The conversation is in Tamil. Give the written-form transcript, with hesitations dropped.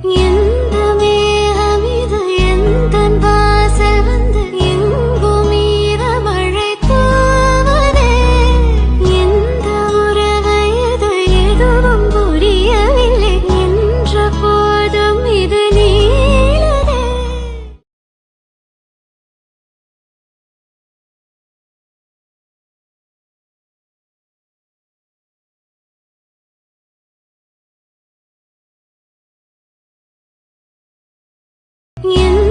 எந்த மேகம் இது எந்தன் வாசல் வந்து எங்கும் ஈரமழை தூவுதே. எந்த உறவு இது எதுவும் புரியவில்லை என்ற போதும் இது நீளுதே. என்